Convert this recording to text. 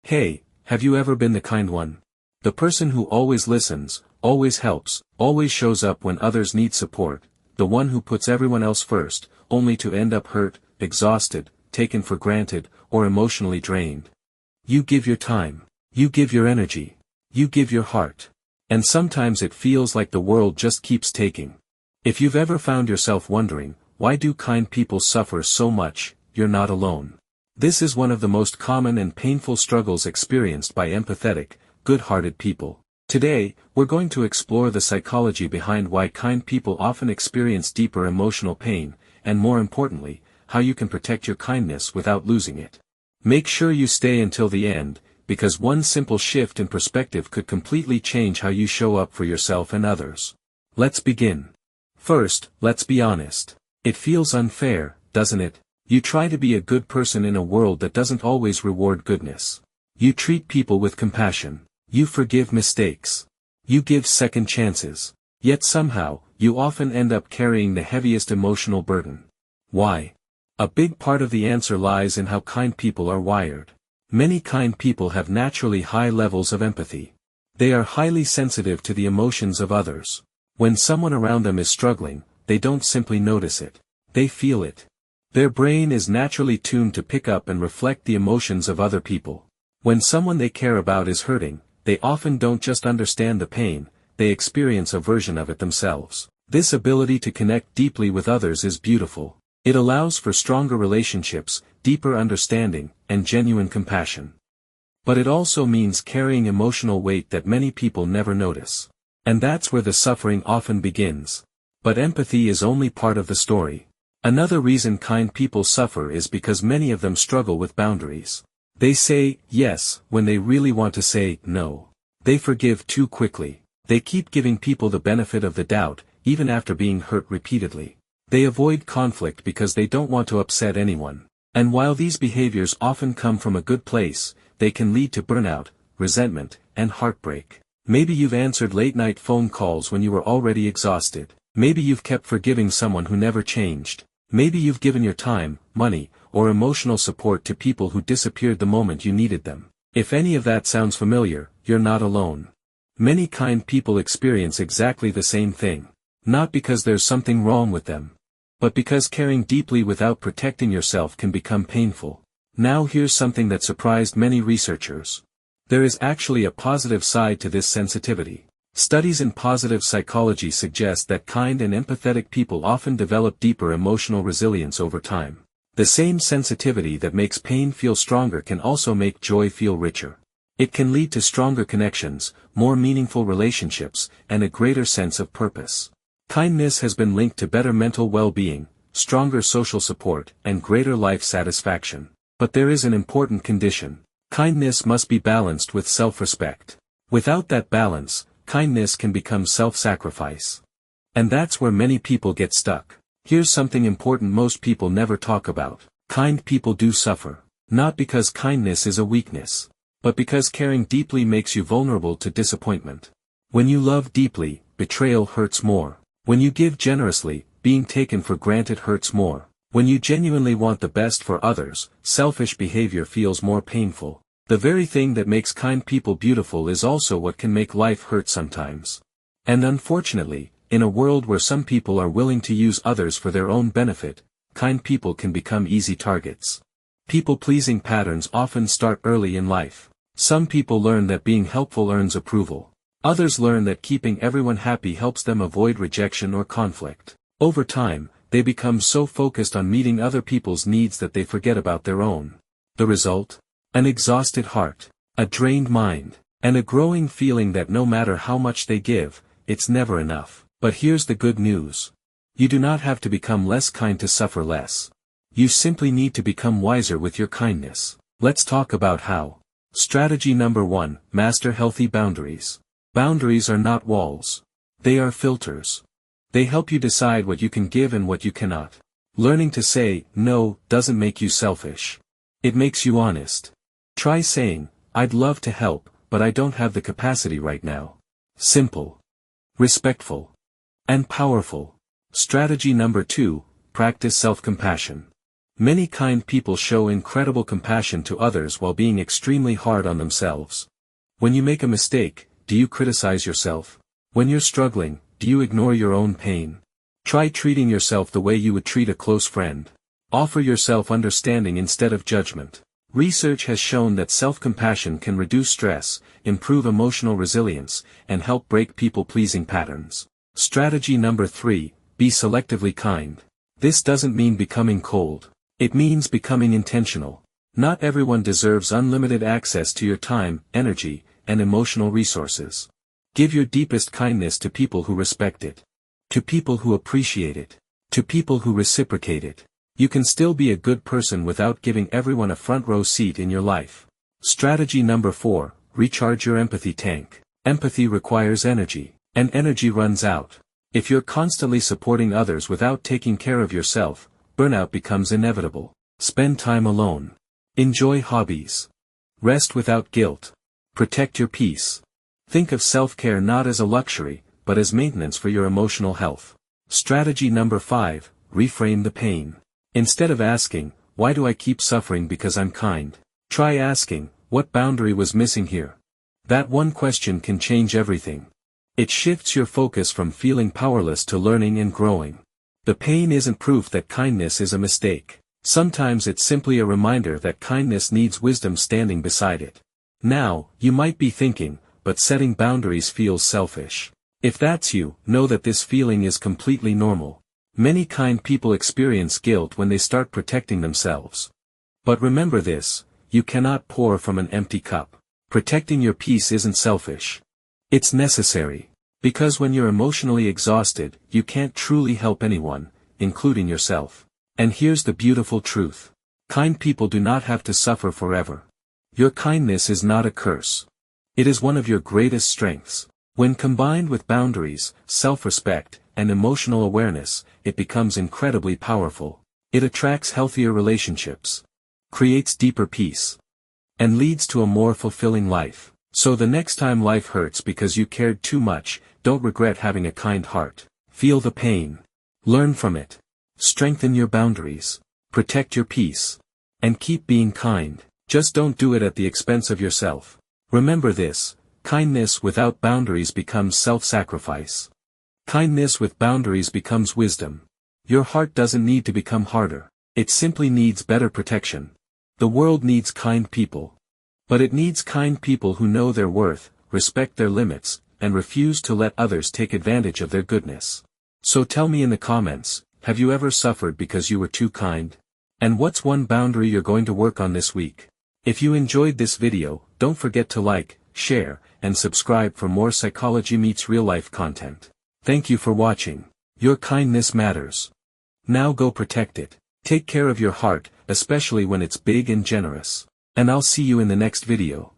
Hey, have you ever been the kind one? The person who always listens, always helps, always shows up when others need support, the one who puts everyone else first, only to end up hurt, exhausted, taken for granted, or emotionally drained. You give your time. You give your energy. You give your heart. And sometimes it feels like the world just keeps taking. If you've ever found yourself wondering, why do kind people suffer so much, you're not alone. This is one of the most common and painful struggles experienced by empathetic, good-hearted people. Today, we're going to explore the psychology behind why kind people often experience deeper emotional pain, and more importantly, how you can protect your kindness without losing it. Make sure you stay until the end, because one simple shift in perspective could completely change how you show up for yourself and others. Let's begin. First, let's be honest. It feels unfair, doesn't it? You try to be a good person in a world that doesn't always reward goodness. You treat people with compassion. You forgive mistakes. You give second chances. Yet somehow, you often end up carrying the heaviest emotional burden. Why? A big part of the answer lies in how kind people are wired. Many kind people have naturally high levels of empathy. They are highly sensitive to the emotions of others. When someone around them is struggling, they don't simply notice it. They feel it. Their brain is naturally tuned to pick up and reflect the emotions of other people. When someone they care about is hurting, they often don't just understand the pain, they experience a version of it themselves. This ability to connect deeply with others is beautiful. It allows for stronger relationships, deeper understanding, and genuine compassion. But it also means carrying emotional weight that many people never notice. And that's where the suffering often begins. But empathy is only part of the story. Another reason kind people suffer is because many of them struggle with boundaries. They say yes when they really want to say no. They forgive too quickly. They keep giving people the benefit of the doubt, even after being hurt repeatedly. They avoid conflict because they don't want to upset anyone. And while these behaviors often come from a good place, they can lead to burnout, resentment, and heartbreak. Maybe you've answered late-night phone calls when you were already exhausted. Maybe you've kept forgiving someone who never changed. Maybe you've given your time, money, or emotional support to people who disappeared the moment you needed them. If any of that sounds familiar, you're not alone. Many kind people experience exactly the same thing. Not because there's something wrong with them, but because caring deeply without protecting yourself can become painful. Now here's something that surprised many researchers. There is actually a positive side to this sensitivity. Studies in positive psychology suggest that kind and empathetic people often develop deeper emotional resilience over time. The same sensitivity that makes pain feel stronger can also make joy feel richer. It can lead to stronger connections, more meaningful relationships, and a greater sense of purpose. Kindness has been linked to better mental well-being, stronger social support, and greater life satisfaction. But there is an important condition. Kindness must be balanced with self-respect. Without that balance, kindness can become self-sacrifice. And that's where many people get stuck. Here's something important most people never talk about. Kind people do suffer. Not because kindness is a weakness, but because caring deeply makes you vulnerable to disappointment. When you love deeply, betrayal hurts more. When you give generously, being taken for granted hurts more. When you genuinely want the best for others, selfish behavior feels more painful. The very thing that makes kind people beautiful is also what can make life hurt sometimes. And unfortunately, in a world where some people are willing to use others for their own benefit, kind people can become easy targets. People-pleasing patterns often start early in life. Some people learn that being helpful earns approval. Others learn that keeping everyone happy helps them avoid rejection or conflict. Over time, they become so focused on meeting other people's needs that they forget about their own. The result? An exhausted heart, a drained mind, and a growing feeling that no matter how much they give, it's never enough. But here's the good news. You do not have to become less kind to suffer less. You simply need to become wiser with your kindness. Let's talk about how. Strategy number 1, master healthy boundaries. Boundaries are not walls. They are filters. They help you decide what you can give and what you cannot. Learning to say no doesn't make you selfish. It makes you honest. Try saying, I'd love to help, but I don't have the capacity right now. Simple, respectful, and powerful. Strategy number 2, practice self-compassion. Many kind people show incredible compassion to others while being extremely hard on themselves. When you make a mistake, do you criticize yourself? When you're struggling, do you ignore your own pain? Try treating yourself the way you would treat a close friend. Offer yourself understanding instead of judgment. Research has shown that self-compassion can reduce stress, improve emotional resilience, and help break people-pleasing patterns. Strategy number 3, be selectively kind. This doesn't mean becoming cold. It means becoming intentional. Not everyone deserves unlimited access to your time, energy, and emotional resources. Give your deepest kindness to people who respect it. To people who appreciate it. To people who reciprocate it. You can still be a good person without giving everyone a front row seat in your life. Strategy number 4, recharge your empathy tank. Empathy requires energy, and energy runs out. If you're constantly supporting others without taking care of yourself, burnout becomes inevitable. Spend time alone. Enjoy hobbies. Rest without guilt. Protect your peace. Think of self-care not as a luxury, but as maintenance for your emotional health. Strategy number 5, reframe the pain. Instead of asking, why do I keep suffering because I'm kind? Try asking, what boundary was missing here? That one question can change everything. It shifts your focus from feeling powerless to learning and growing. The pain isn't proof that kindness is a mistake. Sometimes it's simply a reminder that kindness needs wisdom standing beside it. Now, you might be thinking, but setting boundaries feels selfish. If that's you, know that this feeling is completely normal. Many kind people experience guilt when they start protecting themselves. But remember this, you cannot pour from an empty cup. Protecting your peace isn't selfish. It's necessary. Because when you're emotionally exhausted, you can't truly help anyone, including yourself. And here's the beautiful truth. Kind people do not have to suffer forever. Your kindness is not a curse. It is one of your greatest strengths. When combined with boundaries, self-respect, and emotional awareness, it becomes incredibly powerful. It attracts healthier relationships, creates deeper peace, and leads to a more fulfilling life. So the next time life hurts because you cared too much, don't regret having a kind heart. Feel the pain. Learn from it. Strengthen your boundaries. Protect your peace. And keep being kind. Just don't do it at the expense of yourself. Remember this, kindness without boundaries becomes self-sacrifice. Kindness with boundaries becomes wisdom. Your heart doesn't need to become harder. It simply needs better protection. The world needs kind people. But it needs kind people who know their worth, respect their limits, and refuse to let others take advantage of their goodness. So tell me in the comments, have you ever suffered because you were too kind? And what's one boundary you're going to work on this week? If you enjoyed this video, don't forget to like, share, and subscribe for more Psychology Meets Real Life content. Thank you for watching. Your kindness matters. Now go protect it. Take care of your heart, especially when it's big and generous. And I'll see you in the next video.